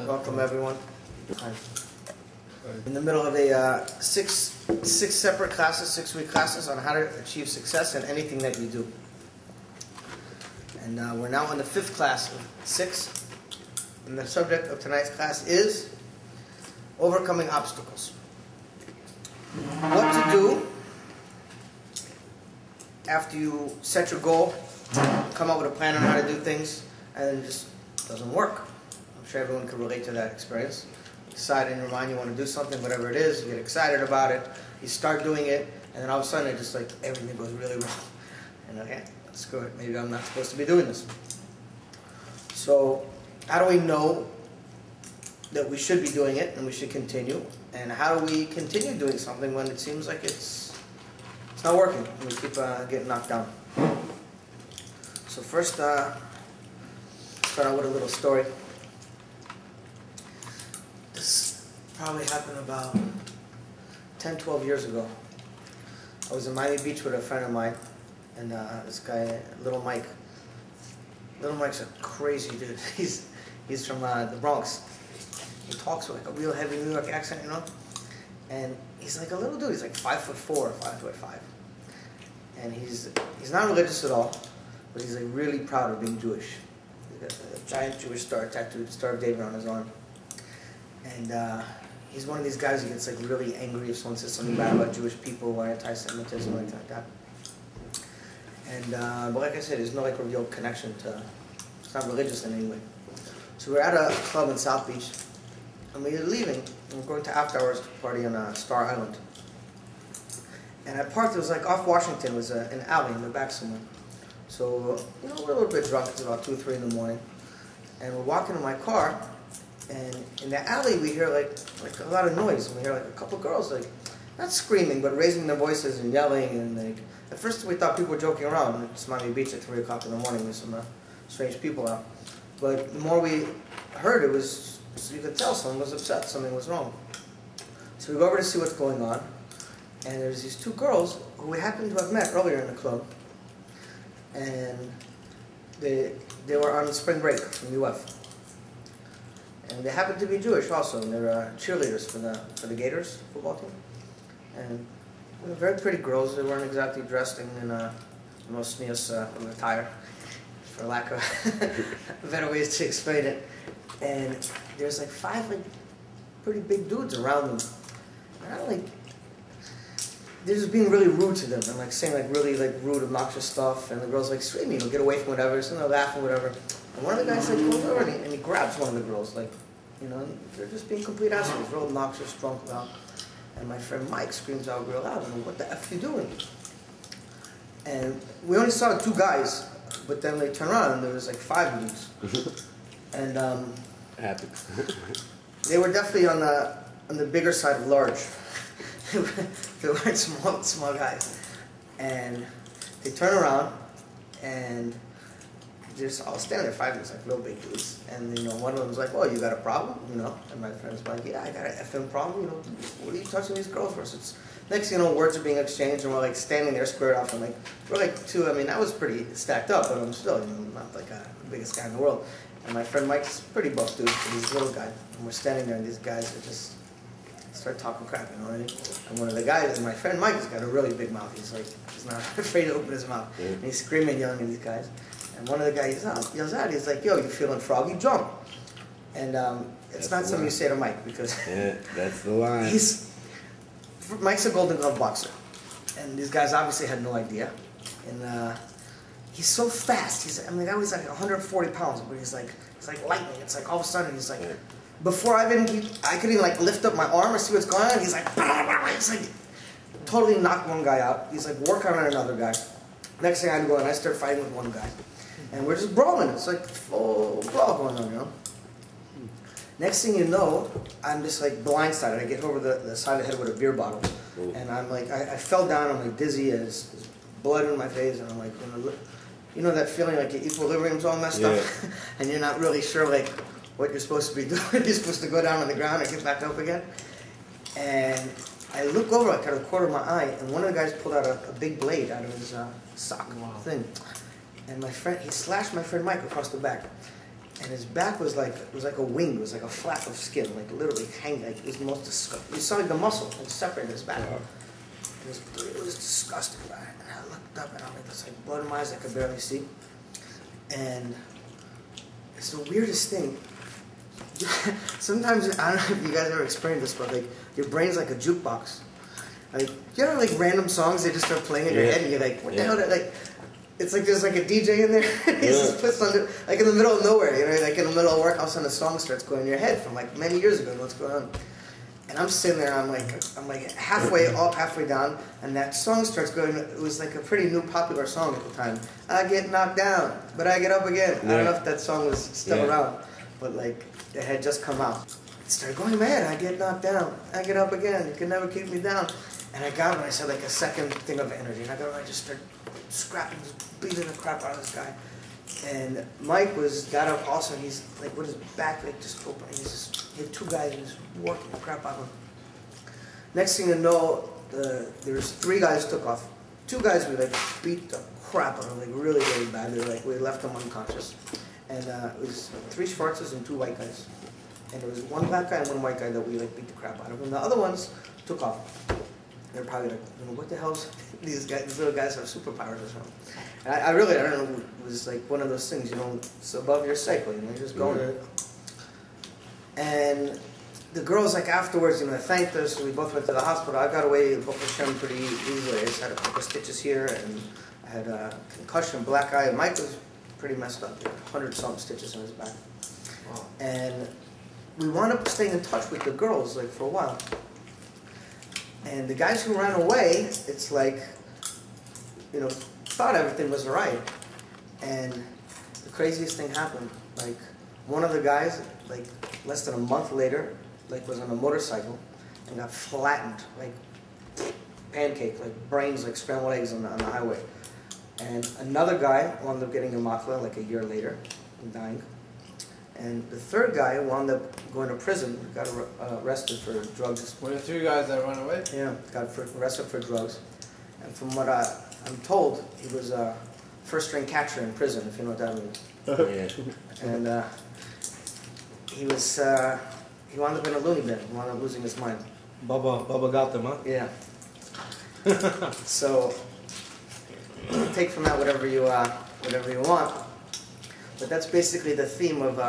Welcome everyone. In the middle of a six separate classes, 6-week classes on how to achieve success in anything that you do. And we're now in the 5th class of 6. And the subject of tonight's class is overcoming obstacles. What to do after you set your goal, come up with a plan on how to do things, and it just doesn't work. I'm sure everyone can relate to that experience. You decide in your mind you want to do something, whatever it is, you get excited about it, you start doing it, and then all of a sudden it just like everything goes really wrong. And okay, screw it, maybe I'm not supposed to be doing this. So how do we know that we should be doing it and we should continue? And how do we continue doing something when it seems like it's not working and we keep getting knocked down? So first, start out with a little story. This probably happened about 10, 12 years ago. I was in Miami Beach with a friend of mine, and this guy, Little Mike. Little Mike's a crazy dude. He's from the Bronx. He talks with like a real heavy New York accent, you know? And he's like a little dude. He's like 5'4" or 5'5". And he's not religious at all, but he's like really proud of being Jewish. He's got a giant Jewish star tattooed, the Star of David on his arm. And he's one of these guys who gets like really angry if someone says something bad about Jewish people or anti-Semitism or anything like that. And but like I said, there's no like real connection to. It's not religious in any way. So we're at a club in South Beach, and we were leaving, and we're going to after hours party on Star Island. And I parked. It was like off Washington. It was an alley in the back somewhere. So you know, we're a little bit drunk. It's about 2 or 3 in the morning, and we're walking in my car. And in the alley, we hear like a lot of noise. And we hear like a couple girls like not screaming, but raising their voices and yelling. And like at first we thought people were joking around. It's Miami Beach at 3 o'clock in the morning. There's some strange people out. But the more we heard, it was you could tell someone was upset. Something was wrong. So we go over to see what's going on. And there's these 2 girls who we happened to have met earlier in the club. And they were on spring break from UF. And they happened to be Jewish also, and they were cheerleaders for the Gators football team. And they were very pretty girls. They weren't exactly dressed in the most nice attire, for lack of better ways to explain it. And there's like 5 like pretty big dudes around them. And I'm like, they're just being really rude to them and like saying like really like rude, obnoxious stuff. And the girls like screaming, get away from whatever, so they're laughing, whatever. And one of the guys like goes over and he grabs one of the girls, like, you know, they're just being complete assholes, real obnoxious, drunk loud. And my friend Mike screams out real loud, and what the F are you doing? And we only saw 2 guys, but then they turn around and there was like 5 dudes. And happens. They were definitely on the bigger side of large. They weren't small guys. And they turn around and they're just all standing there, 5 dudes, like real big dudes. And you know, one of them's like, "Oh, you got a problem?" You know, and my friend's like, "Yeah, I got an effing problem. You know, what are you touching these girls for?" So it's, next thing you know, words are being exchanged, and we're like standing there squared off, and like we're like 2. I mean, that was pretty stacked up, but I'm still, you know, not like the biggest guy in the world. And my friend Mike's a pretty buff dude, but he's a little guy, and we're standing there, and these guys are just start talking crap, you know what I mean? And one of the guys, and my friend Mike, has got a really big mouth. He's like, he's not afraid to open his mouth, and he's screaming, yelling at these guys. And one of the guys yells out, he's like, "Yo, you feeling froggy? Jump." And it's not something you say to Mike, because yeah, that's the line. Mike's a Golden Glove boxer, and these guys obviously had no idea. And he's so fast. I mean, the guy was like 140 pounds, but he's like lightning. It's like all of a sudden he's like, before I could even like lift up my arm or see what's going on, he's like, it's like totally knocked one guy out. He's like working on another guy. Next thing I go, and I start fighting with one guy. And we're just brawling. It's like full brawl going on, you know? Next thing you know, I'm just like blindsided. I get over the side of the head with a beer bottle. Ooh. And I'm like, I fell down, I'm like dizzy, and there's blood in my face, and I'm like, you know that feeling like your equilibrium's all messed up? And you're not really sure like what you're supposed to be doing. You're supposed to go down on the ground and get back up again. And I look over, like out of the corner of my eye, and one of the guys pulled out a big blade out of his sock thing. And my friend, he slashed my friend Mike across the back. and his back was like a wing. It was like a flap of skin, like literally hanging. Like it was the most disgusting. You saw like the muscle like separating his back. It was disgusting. And I looked up and I'm like, there's like blood in my eyes I could barely see. And it's the weirdest thing. Sometimes, I don't know if you guys ever experienced this, but like your brain's like a jukebox. Like, you know, like random songs, they just start playing in your head and you're like, what the hell? Like, it's like there's like a DJ in there. He's just puts on, like in the middle of nowhere, you know, like in the middle of work, all of a sudden a song starts going in your head from like many years ago. What's going on? And I'm sitting there, I'm like halfway up, halfway down, and that song starts going. It was like a pretty new popular song at the time. I get knocked down, but I get up again. I don't know if that song was still around, but like it had just come out. It started going in my head. I get knocked down, I get up again. You can never keep me down. And I got when I said like a second thing of energy, and I just started scrapping, just beating the crap out of this guy. And Mike got up also, and he's like with his back like just open. He had two guys and he's working the crap out of him. Next thing you know, there's three guys took off. Two guys we like beat the crap out of him, like really, really bad. We left them unconscious. And it was three Schwarzes and two white guys. And there was one black guy and one white guy that we like beat the crap out of. And the other ones took off. They're probably like, you know, what the hell's these guys? These little guys have superpowers or something. And I don't know. It was like one of those things, you know, it's above your cycle. You know, you're just going. And the girls, like afterwards, you know, thanked us. We both went to the hospital. I got away with Hashem pretty easily. I just had a couple stitches here, and I had a concussion, black eye. Mike was pretty messed up. 100-something stitches in his back. Wow. And we wound up staying in touch with the girls like for a while. And the guys who ran away, it's like, you know, thought everything was all right. And the craziest thing happened. Like, one of the guys, like, less than a month later, like, was on a motorcycle and got flattened, like, pancake, like, brains, like, scrambled eggs on the highway. And another guy wound up getting a machla, like, a year later and dying. And the third guy wound up going to prison, got arrested for drugs. Were the three guys that ran away? Yeah, got arrested for drugs. And from what I'm told, he was a first-string catcher in prison, if you know what that means. And he wound up in a loony bin. He wound up losing his mind. Bubba got them, huh? Yeah. So, take from that whatever you want. But that's basically the theme of